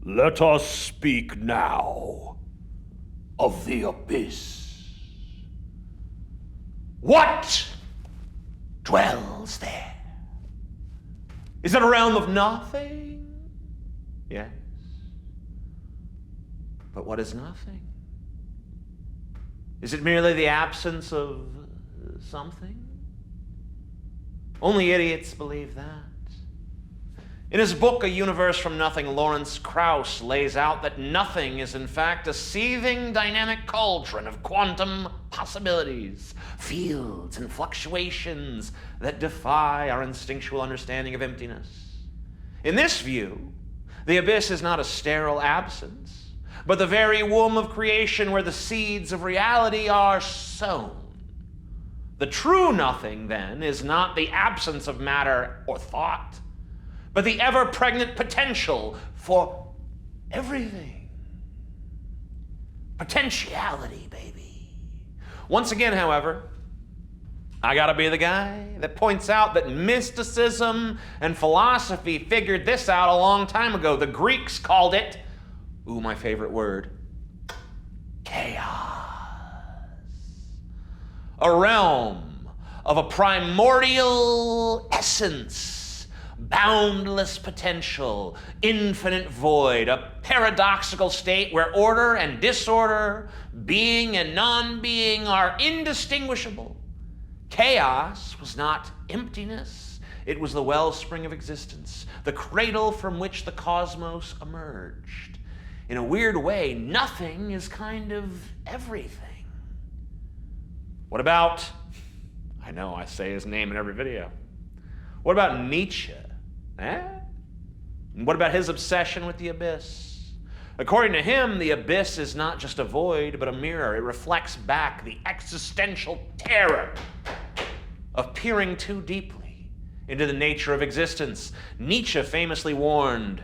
Let us speak now of the abyss. What dwells there? Is it a realm of nothing? Yes. But what is nothing? Is it merely the absence of something? Only idiots believe that. In his book, A Universe from Nothing, Lawrence Krauss lays out that nothing is in fact a seething dynamic cauldron of quantum possibilities, fields and fluctuations that defy our instinctual understanding of emptiness. In this view, the abyss is not a sterile absence, but the very womb of creation where the seeds of reality are sown. The true nothing, then, is not the absence of matter or thought, but the ever-pregnant potential for everything. Potentiality, baby. Once again, however, I gotta be the guy that points out that mysticism and philosophy figured this out a long time ago. The Greeks called it, ooh, my favorite word, chaos. A realm of a primordial essence, boundless potential, infinite void, a paradoxical state where order and disorder, being and non-being are indistinguishable. Chaos was not emptiness, it was the wellspring of existence, the cradle from which the cosmos emerged. In a weird way, nothing is kind of everything. What about, I know I say his name in every video, what about Nietzsche? What about his obsession with the abyss? According to him, the abyss is not just a void, but a mirror. It reflects back the existential terror of peering too deeply into the nature of existence. Nietzsche famously warned,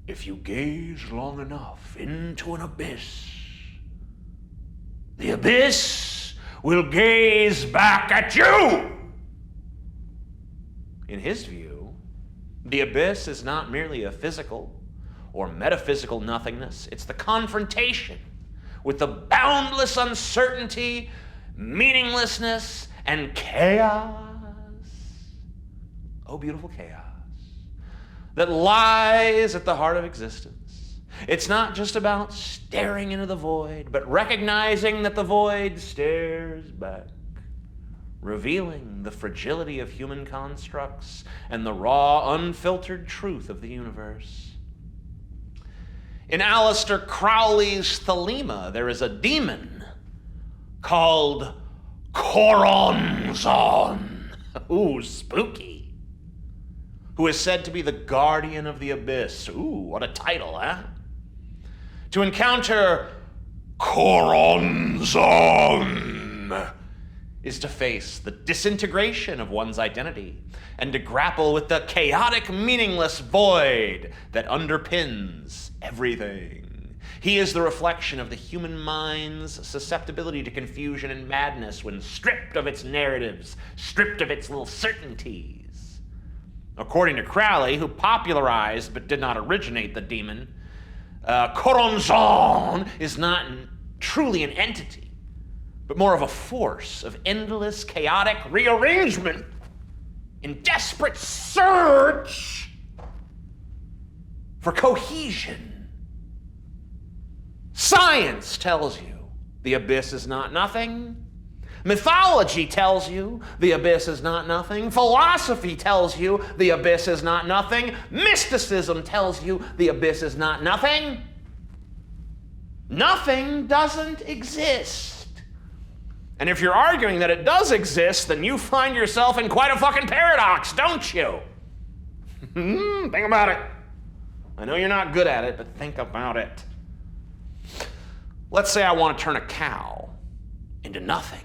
if you gaze long enough into an abyss, the abyss will gaze back at you. In his view, the abyss is not merely a physical or metaphysical nothingness. It's the confrontation with the boundless uncertainty, meaninglessness, and chaos. Oh, beautiful chaos that lies at the heart of existence. It's not just about staring into the void, but recognizing that the void stares back, revealing the fragility of human constructs and the raw, unfiltered truth of the universe. In Aleister Crowley's Thelema, there is a demon called Choronzon. Ooh, spooky. Who is said to be the guardian of the abyss. Ooh, what a title, huh? To encounter Choronzon is to face the disintegration of one's identity and to grapple with the chaotic, meaningless void that underpins everything. He is the reflection of the human mind's susceptibility to confusion and madness when stripped of its narratives, stripped of its little certainties. According to Crowley, who popularized but did not originate the demon, Choronzon is not truly an entity, but more of a force of endless, chaotic rearrangement in desperate search for cohesion. Science tells you the abyss is not nothing. Mythology tells you the abyss is not nothing. Philosophy tells you the abyss is not nothing. Mysticism tells you the abyss is not nothing. Nothing doesn't exist. And if you're arguing that it does exist, then you find yourself in quite a fucking paradox, don't you? Think about it. I know you're not good at it, but think about it. Let's say I want to turn a cow into nothing.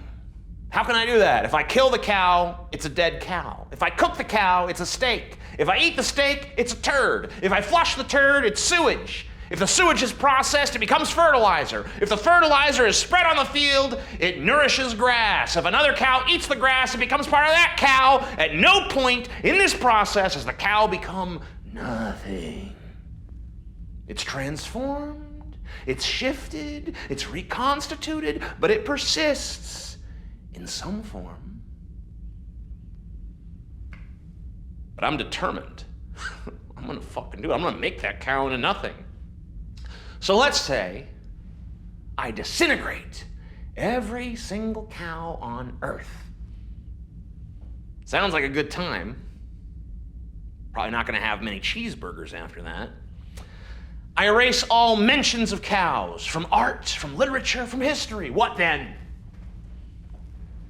How can I do that? If I kill the cow, it's a dead cow. If I cook the cow, it's a steak. If I eat the steak, it's a turd. If I flush the turd, it's sewage. If the sewage is processed, it becomes fertilizer. If the fertilizer is spread on the field, it nourishes grass. If another cow eats the grass, it becomes part of that cow. At no point in this process does the cow become nothing. It's transformed, it's shifted, it's reconstituted, but it persists in some form. But I'm determined. I'm gonna fucking do it. I'm gonna make that cow into nothing. So let's say I disintegrate every single cow on Earth. Sounds like a good time. Probably not gonna have many cheeseburgers after that. I erase all mentions of cows from art, from literature, from history. What then?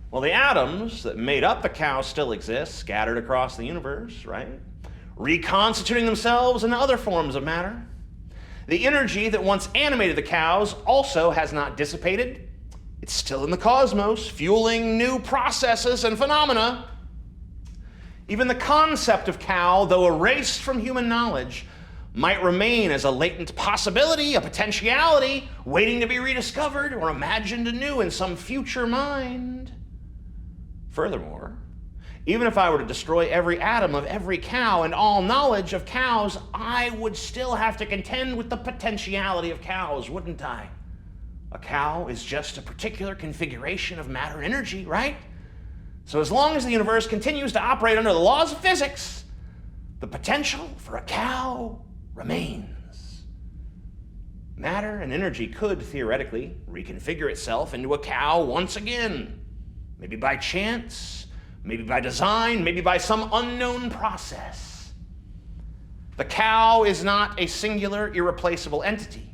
Well, the atoms that made up the cow still exist, scattered across the universe, right? Reconstituting themselves into other forms of matter. The energy that once animated the cows also has not dissipated. It's still in the cosmos, fueling new processes and phenomena. Even the concept of cow, though erased from human knowledge, might remain as a latent possibility, a potentiality, waiting to be rediscovered or imagined anew in some future mind. Furthermore, even if I were to destroy every atom of every cow and all knowledge of cows, I would still have to contend with the potentiality of cows, wouldn't I? A cow is just a particular configuration of matter and energy, right? So as long as the universe continues to operate under the laws of physics, the potential for a cow remains. Matter and energy could theoretically reconfigure itself into a cow once again, maybe by chance, maybe by design, maybe by some unknown process. The cow is not a singular, irreplaceable entity.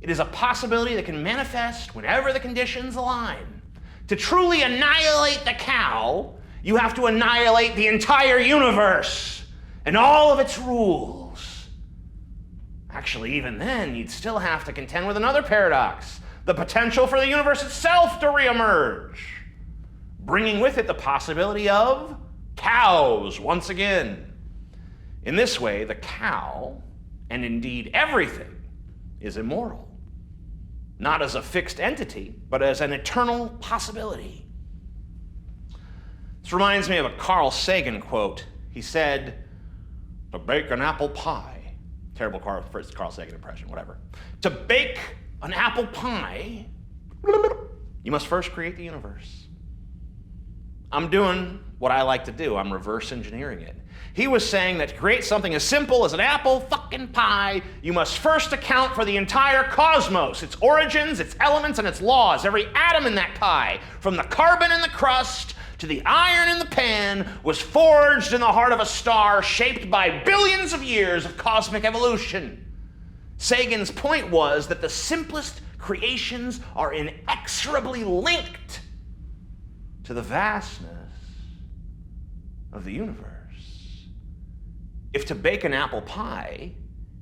It is a possibility that can manifest whenever the conditions align. To truly annihilate the cow, you have to annihilate the entire universe and all of its rules. Actually, even then, you'd still have to contend with another paradox, the potential for the universe itself to reemerge, bringing with it the possibility of cows once again. In this way, the cow, and indeed everything, is immortal. Not as a fixed entity, but as an eternal possibility. This reminds me of a Carl Sagan quote. He said, "To bake an apple pie," terrible Carl Sagan impression, whatever. "To bake an apple pie, you must first create the universe." I'm doing what I like to do. I'm reverse engineering it. He was saying that to create something as simple as an apple fucking pie, you must first account for the entire cosmos, its origins, its elements, and its laws. Every atom in that pie, from the carbon in the crust to the iron in the pan, was forged in the heart of a star shaped by billions of years of cosmic evolution. Sagan's point was that the simplest creations are inexorably linked to the vastness of the universe. If to bake an apple pie,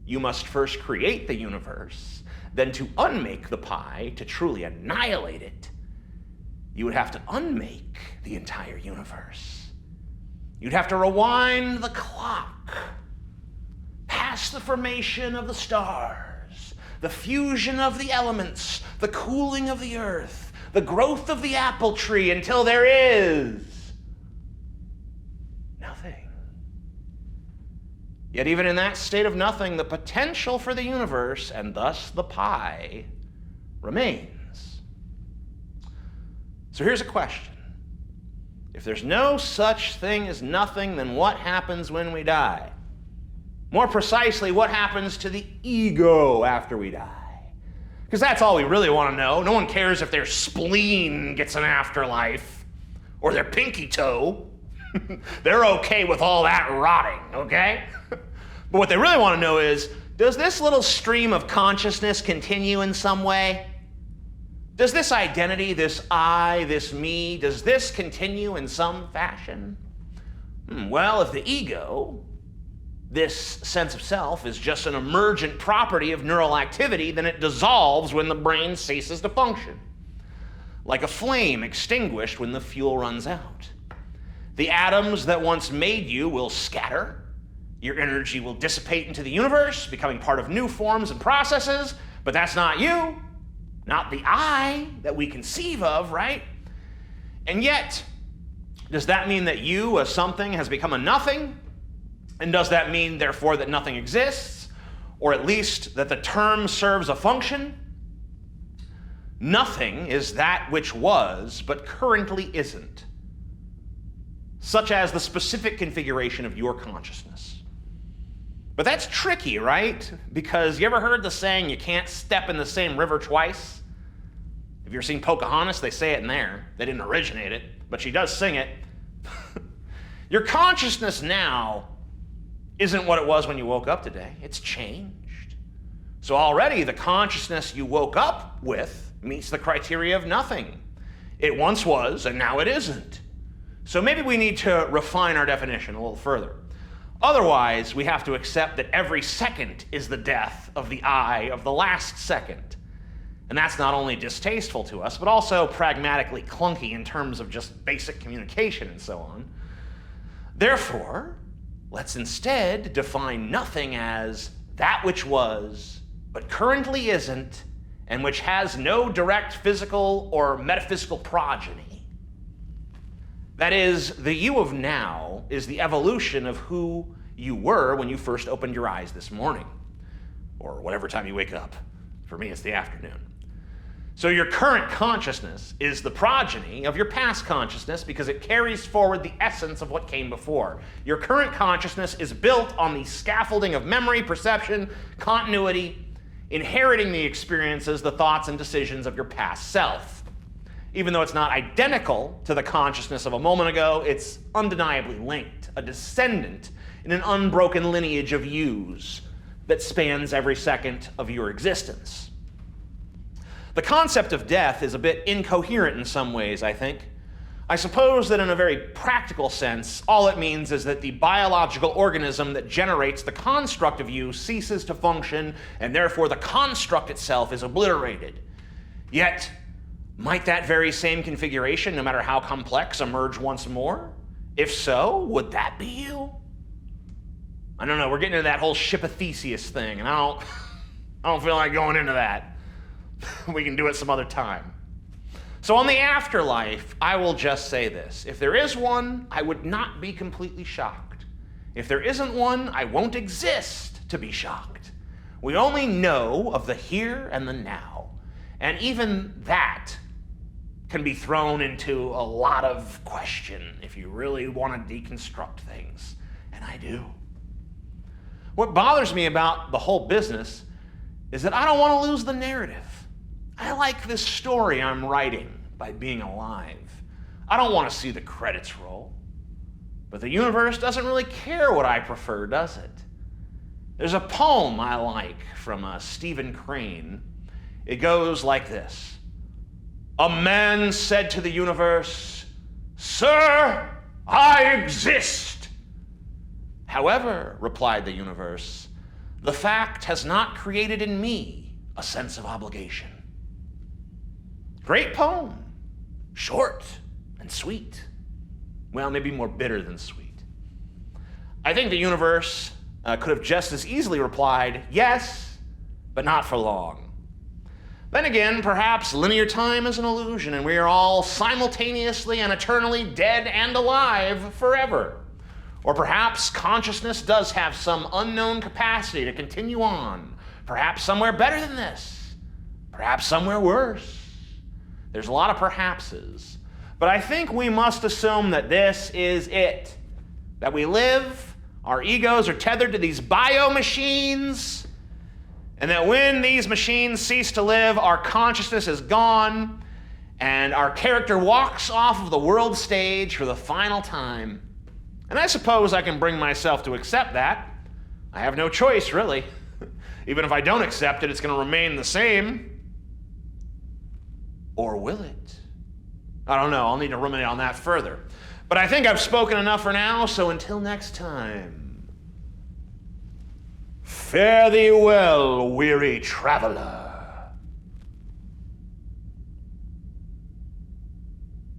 you must first create the universe, then to unmake the pie, to truly annihilate it, you would have to unmake the entire universe. You'd have to rewind the clock, past the formation of the stars, the fusion of the elements, the cooling of the earth, the growth of the apple tree, until there is nothing. Yet even in that state of nothing, the potential for the universe, and thus the pie, remains. So here's a question. If there's no such thing as nothing, then what happens when we die? More precisely, what happens to the ego after we die? Because that's all we really want to know. No one cares if their spleen gets an afterlife or their pinky toe. They're okay with all that rotting, okay? But what they really want to know is, does this little stream of consciousness continue in some way? Does this identity, this I, this me, does this continue in some fashion? Well, if the ego, this sense of self, is just an emergent property of neural activity, then it dissolves when the brain ceases to function, like a flame extinguished when the fuel runs out. The atoms that once made you will scatter. Your energy will dissipate into the universe, becoming part of new forms and processes, but that's not you, not the I that we conceive of, right? And yet, does that mean that you, as something, has become a nothing? And does that mean, therefore, that nothing exists? or at least that the term serves a function. Nothing is that which was, but currently isn't, such as the specific configuration of your consciousness. But that's tricky, right? Because you ever heard the saying, you can't step in the same river twice? If you've seen Pocahontas, they say it in there. They didn't originate it, but she does sing it. Your consciousness now isn't what it was when you woke up today. It's changed. So already the consciousness you woke up with meets the criteria of nothing. It once was, and now it isn't. So maybe we need to refine our definition a little further. Otherwise, we have to accept that every second is the death of the I of the last second. And that's not only distasteful to us, but also pragmatically clunky in terms of just basic communication and so on. Therefore, let's instead define nothing as that which was, but currently isn't, and which has no direct physical or metaphysical progeny. That is, the you of now is the evolution of who you were when you first opened your eyes this morning, or whatever time you wake up. For me, it's the afternoon. So your current consciousness is the progeny of your past consciousness because it carries forward the essence of what came before. Your current consciousness is built on the scaffolding of memory, perception, continuity, inheriting the experiences, the thoughts, and decisions of your past self. Even though it's not identical to the consciousness of a moment ago, it's undeniably linked, a descendant in an unbroken lineage of yous that spans every second of your existence. The concept of death is a bit incoherent in some ways, I think. I suppose that in a very practical sense, all it means is that the biological organism that generates the construct of you ceases to function, and therefore the construct itself is obliterated. Yet, might that very same configuration, no matter how complex, emerge once more? If so, would that be you? I don't know, we're getting into that whole ship of Theseus thing, and I don't feel like going into that. We can do it some other time. So on the afterlife, I will just say this. If there is one, I would not be completely shocked. If there isn't one, I won't exist to be shocked. We only know of the here and the now. And even that can be thrown into a lot of question if you really want to deconstruct things. And I do. What bothers me about the whole business is that I don't want to lose the narrative. I like this story I'm writing by being alive. I don't want to see the credits roll. But the universe doesn't really care what I prefer, does it? There's a poem I like from Stephen Crane. It goes like this. A man said to the universe, "Sir, I exist." However, replied the universe, the fact has not created in me a sense of obligation. Great poem. Short and sweet. Well, maybe more bitter than sweet. I think the universe could have just as easily replied, yes, but not for long. Then again, perhaps linear time is an illusion and we are all simultaneously and eternally dead and alive forever. Or perhaps consciousness does have some unknown capacity to continue on. Perhaps somewhere better than this. Perhaps somewhere worse. There's a lot of perhapses. But I think we must assume that this is it. That we live, our egos are tethered to these bio-machines, and that when these machines cease to live, our consciousness is gone, and our character walks off of the world stage for the final time. And I suppose I can bring myself to accept that. I have no choice, really. Even if I don't accept it, it's going to remain the same. Or will it? I don't know. I'll need to ruminate on that further. But I think I've spoken enough for now, so until next time, fare thee well, weary traveler.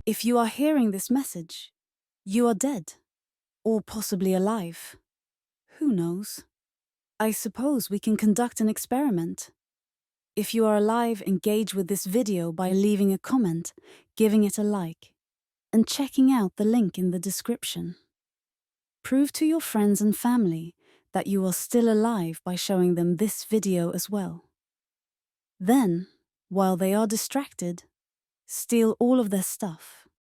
If you are hearing this message, you are dead, or possibly alive. Who knows? I suppose we can conduct an experiment. If you are alive, engage with this video by leaving a comment, giving it a like, and checking out the link in the description. Prove to your friends and family that you are still alive by showing them this video as well. Then, while they are distracted, steal all of their stuff